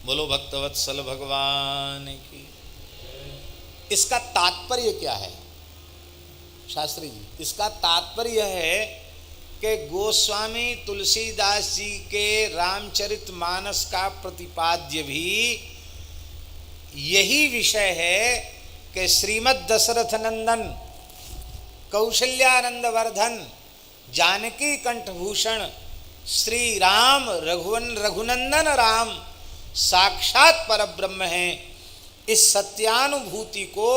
बोलो भक्तवत्सल भगवान की। इसका तात्पर्य क्या है शास्त्री जी? इसका तात्पर्य है कि गोस्वामी तुलसीदास जी के रामचरितमानस का प्रतिपाद्य भी यही विषय है कि श्रीमद् दशरथ नंदन कौशल्यानंद वर्धन जानकी कंठभूषण श्री राम रघुनंदन राम साक्षात परब्रह्म हैं। इस सत्यानुभूति को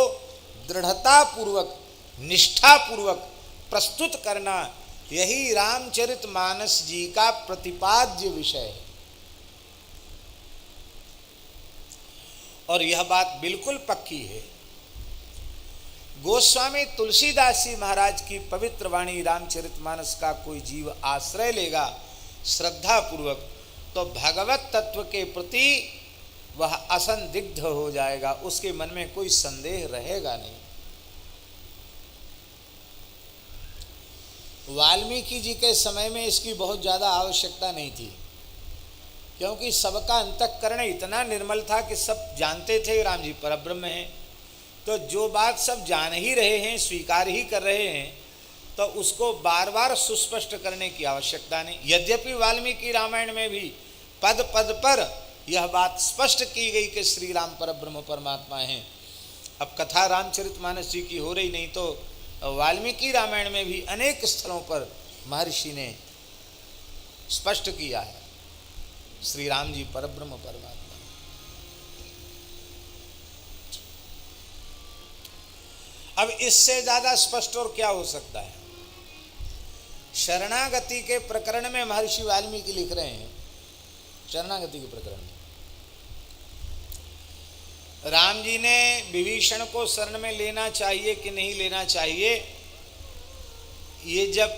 दृढ़ता पूर्वक निष्ठा पूर्वक प्रस्तुत करना यही रामचरितमानस जी का प्रतिपाद्य विषय है। और यह बात बिल्कुल पक्की है। गोस्वामी तुलसीदास जी महाराज की पवित्र वाणी रामचरितमानस का कोई जीव आश्रय लेगा श्रद्धा पूर्वक तो भगवत तत्व के प्रति वह असंदिग्ध हो जाएगा, उसके मन में कोई संदेह रहेगा नहीं। वाल्मीकि जी के समय में इसकी बहुत ज़्यादा आवश्यकता नहीं थी, क्योंकि सबका अंतःकरण इतना निर्मल था कि सब जानते थे राम जी परब्रह्म हैं। तो जो बात सब जान ही रहे हैं, स्वीकार ही कर रहे हैं, तो उसको बार बार सुस्पष्ट करने की आवश्यकता नहीं। यद्यपि वाल्मीकि रामायण में भी पद पद पर यह बात स्पष्ट की गई कि श्री राम परब्रह्म परमात्मा हैं। अब कथा रामचरितमानस जी की हो रही, नहीं तो वाल्मीकि रामायण में भी अनेक स्थलों पर महर्षि ने स्पष्ट किया है श्री राम जी परब्रह्म परमात्मा। अब इससे ज्यादा स्पष्ट और क्या हो सकता है? शरणागति के प्रकरण में महर्षि वाल्मीकि लिख रहे हैं, शरणागति के प्रकरण में राम जी ने विभीषण को शरण में लेना चाहिए कि नहीं लेना चाहिए, ये जब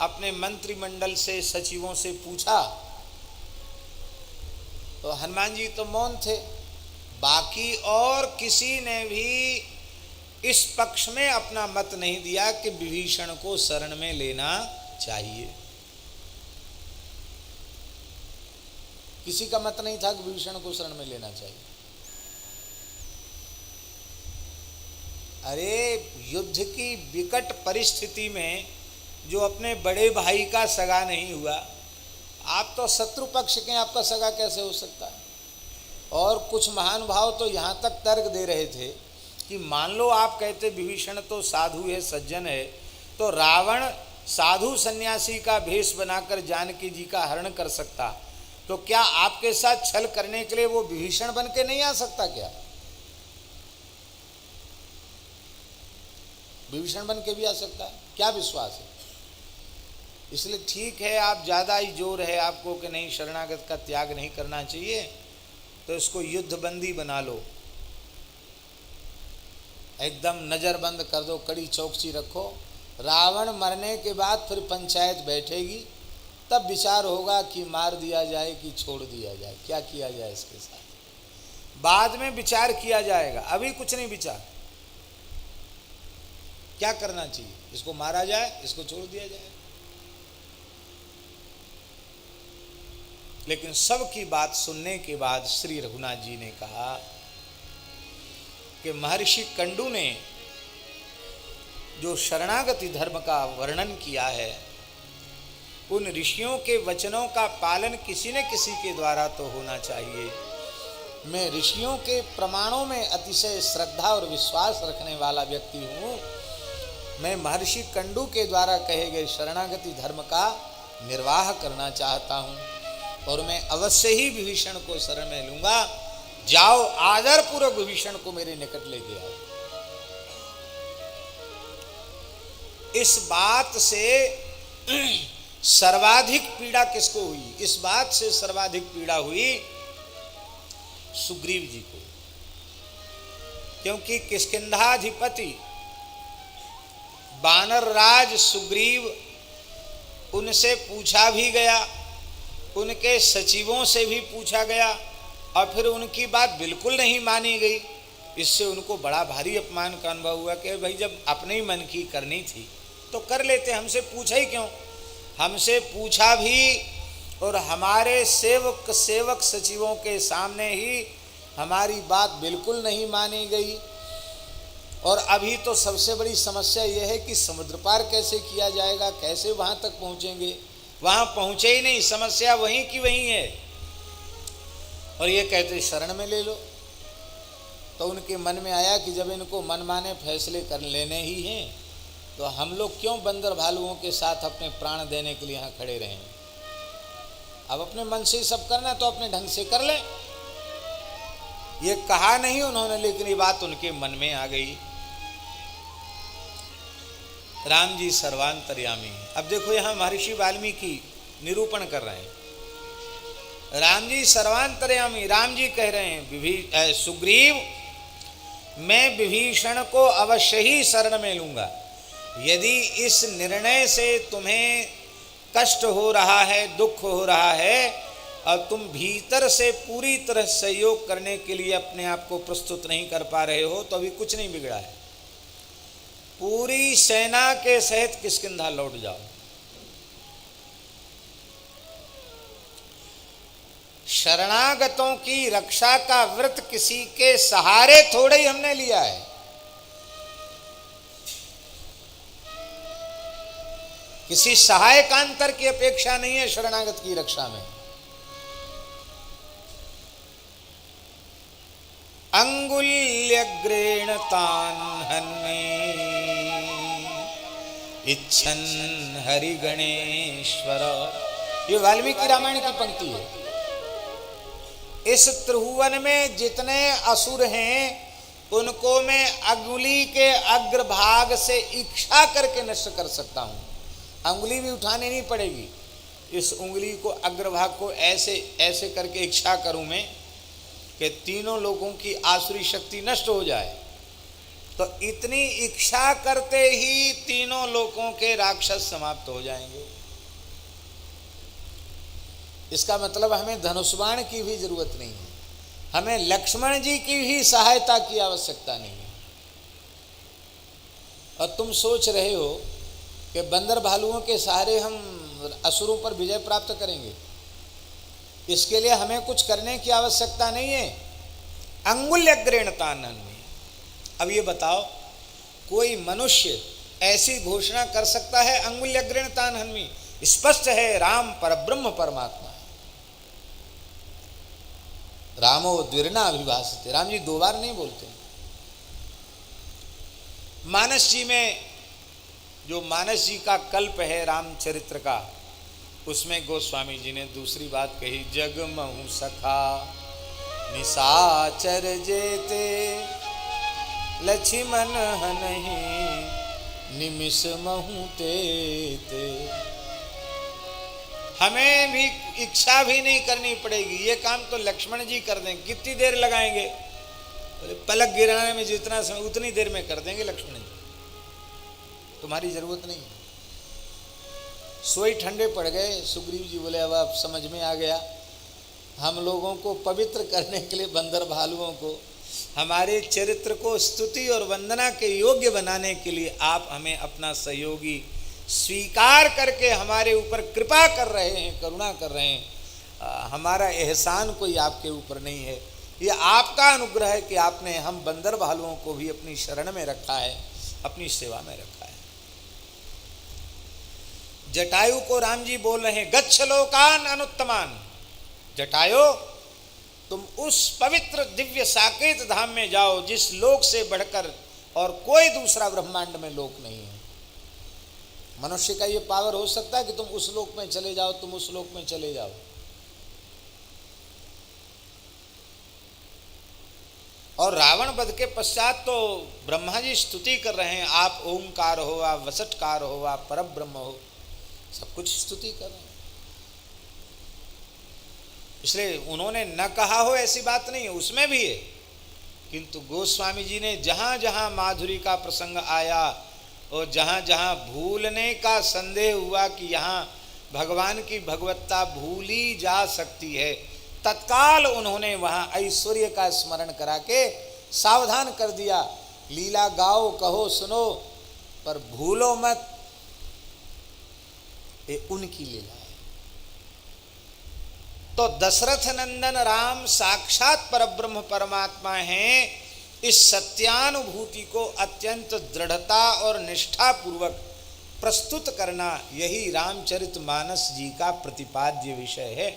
अपने मंत्रिमंडल से सचिवों से पूछा तो हनुमान जी तो मौन थे, बाकी और किसी ने भी इस पक्ष में अपना मत नहीं दिया कि विभीषण को शरण में लेना चाहिए। किसी का मत नहीं था कि विभीषण को शरण में लेना चाहिए। अरे युद्ध की विकट परिस्थिति में जो अपने बड़े भाई का सगा नहीं हुआ, आप तो शत्रु पक्ष के, आपका सगा कैसे हो सकता है? और कुछ महानुभाव तो यहाँ तक तर्क दे रहे थे कि मान लो आप कहते विभीषण तो साधु है, सज्जन है, तो रावण साधु सन्यासी का भेष बनाकर जानकी जी का हरण कर सकता, तो क्या आपके साथ छल करने के लिए वो विभीषण बन के नहीं आ सकता? क्या विभीषण बन के भी आ सकता है? क्या विश्वास है? इसलिए ठीक है, आप ज़्यादा ही जोर है आपको कि नहीं शरणागत का त्याग नहीं करना चाहिए, तो इसको युद्धबंदी बना लो, एकदम नज़रबंद कर दो, कड़ी चौकसी रखो। रावण मरने के बाद फिर पंचायत बैठेगी, तब विचार होगा कि मार दिया जाए कि छोड़ दिया जाए, क्या किया जाए इसके साथ। बाद में विचार किया जाएगा, अभी कुछ नहीं विचार। क्या करना चाहिए? इसको मारा जाए, इसको छोड़ दिया जाए। लेकिन सबकी बात सुनने के बाद श्री रघुनाथ जी ने कहा कि महर्षि कंडू ने जो शरणागति धर्म का वर्णन किया है, उन ऋषियों के वचनों का पालन किसी न किसी के द्वारा तो होना चाहिए। मैं ऋषियों के प्रमाणों में अतिशय श्रद्धा और विश्वास रखने वाला व्यक्ति हूँ। मैं महर्षि कंडू के द्वारा कहे गए शरणागति धर्म का निर्वाह करना चाहता हूँ, और मैं अवश्य ही विभीषण को शरण में लूंगा। जाओ, आदर पूर्वक विभीषण को मेरे निकट लेके आओ। इस बात से सर्वाधिक पीड़ा किसको हुई? इस बात से सर्वाधिक पीड़ा हुई सुग्रीव जी को, क्योंकि किष्किंधाधिपति वानर राज सुग्रीव, उनसे पूछा भी गया, उनके सचिवों से भी पूछा गया, और फिर उनकी बात बिल्कुल नहीं मानी गई। इससे उनको बड़ा भारी अपमान का अनुभव हुआ कि भाई जब अपने ही मन की करनी थी तो कर लेते, हमसे पूछा ही क्यों? हमसे पूछा भी और हमारे सेवक सचिवों के सामने ही हमारी बात बिल्कुल नहीं मानी गई। और अभी तो सबसे बड़ी समस्या यह है कि समुद्र पार कैसे किया जाएगा, कैसे वहाँ तक पहुँचेंगे। वहाँ पहुँचे ही नहीं, समस्या वहीं की वहीं है। और ये कहते शरण में ले लो। तो उनके मन में आया कि जब इनको मनमाने फैसले कर लेने ही हैं तो हम लोग क्यों बंदर भालुओं के साथ अपने प्राण देने के लिए यहाँ खड़े रहें। अब अपने मन से ही सब करना तो अपने ढंग से कर लें। ये कहा नहीं उन्होंने, लेकिन ये बात उनके मन में आ गई। राम जी सर्वांतर्यामी हैं। अब देखो यहाँ महर्षि वाल्मीकि निरूपण कर रहे हैं। राम जी सर्वांतर्यामी, राम जी कह रहे हैं सुग्रीव मैं विभीषण को अवश्य ही शरण में लूंगा। यदि इस निर्णय से तुम्हें कष्ट हो रहा है, दुख हो रहा है और तुम भीतर से पूरी तरह सहयोग करने के लिए अपने आप को प्रस्तुत नहीं कर पा रहे हो तो अभी कुछ नहीं बिगड़ा है। पूरी सेना के सहित किष्किंधा लौट जाओ। शरणागतों की रक्षा का व्रत किसी के सहारे थोड़े ही हमने लिया है। किसी सहायकांतर की अपेक्षा नहीं है शरणागत की रक्षा में। अंगुल्यग्रेण तान् हन्मि इच्छन् हरिगणेश्वर। ये वाल्मीकि रामायण की पंक्ति है। इस त्रिभुवन में जितने असुर हैं उनको मैं अंगुली के अग्रभाग से इच्छा करके नष्ट कर सकता हूं। अंगुली भी उठानी नहीं पड़ेगी। इस उंगली को अग्रभाग को ऐसे ऐसे करके इच्छा करूं मैं कि तीनों लोगों की आसुरी शक्ति नष्ट हो जाए। तो इतनी इच्छा करते ही तीनों लोगों के राक्षस समाप्त हो जाएंगे। इसका मतलब हमें धनुष्बाण की भी जरूरत नहीं है, हमें लक्ष्मण जी की भी सहायता की आवश्यकता नहीं है। और तुम सोच रहे हो कि बंदर भालुओं के सहारे हम असुरों पर विजय प्राप्त करेंगे, इसके लिए हमें कुछ करने की आवश्यकता नहीं है। अंगुल्यग्रेण तान् हन्मि। अब ये बताओ कोई मनुष्य ऐसी घोषणा कर सकता है अंगुल्यग्रेण तान् हन्मि? स्पष्ट है राम परब्रह्म परमात्मा है। रामो द्विर्ना अभिभाषते। राम जी दो बार नहीं बोलते। मानस जी में जो मानस जी का कल्प है रामचरित्र का, उसमें गोस्वामी जी ने दूसरी बात कही, जगमहु सखा निशाचर जेते लक्ष्मण हनहि निमिष महु तेते। हमें भी इच्छा भी नहीं करनी पड़ेगी, ये काम तो लक्ष्मण जी कर देंगे। कितनी देर लगाएंगे? पलक गिराने में जितना समय उतनी देर में कर देंगे लक्ष्मण जी, तुम्हारी जरूरत नहीं है। सोई ठंडे पड़ गए। सुग्रीव जी बोले अब आप समझ में आ गया, हम लोगों को पवित्र करने के लिए, बंदर भालुओं को, हमारे चरित्र को स्तुति और वंदना के योग्य बनाने के लिए आप हमें अपना सहयोगी स्वीकार करके हमारे ऊपर कृपा कर रहे हैं, करुणा कर रहे हैं। हमारा एहसान कोई आपके ऊपर नहीं है, ये आपका अनुग्रह है कि आपने हम बंदर भालुओं को भी अपनी शरण में रखा है, अपनी सेवा में रखा है। जटायु को राम जी बोल रहे हैं, गच्छ लोकान अनुत्तमान। जटायु तुम उस पवित्र दिव्य साकेत धाम में जाओ जिस लोक से बढ़कर और कोई दूसरा ब्रह्मांड में लोक नहीं है। मनुष्य का ये पावर हो सकता है कि तुम उस लोक में चले जाओ, तुम उस लोक में चले जाओ। और रावण वध के पश्चात तो ब्रह्मा जी स्तुति कर रहे हैं, आप ओंकार हो, आप वसटकार हो, आप परब्रह्म हो, सब कुछ स्तुति कर रहे हैं। इसलिए उन्होंने न कहा हो ऐसी बात नहीं है, उसमें भी है। किंतु गोस्वामी जी ने जहाँ जहाँ माधुरी का प्रसंग आया और जहाँ जहाँ भूलने का संदेह हुआ कि यहाँ भगवान की भगवत्ता भूली जा सकती है, तत्काल उन्होंने वहाँ ऐश्वर्य का स्मरण करा के सावधान कर दिया। लीला गाओ कहो सुनो पर भूलो मत, ये उनकी लीला है। तो दशरथ नंदन राम साक्षात परब्रह्म परमात्मा हैं, इस सत्यानुभूति को अत्यंत दृढ़ता और निष्ठा पूर्वक प्रस्तुत करना यही रामचरितमानस जी का प्रतिपाद्य विषय है।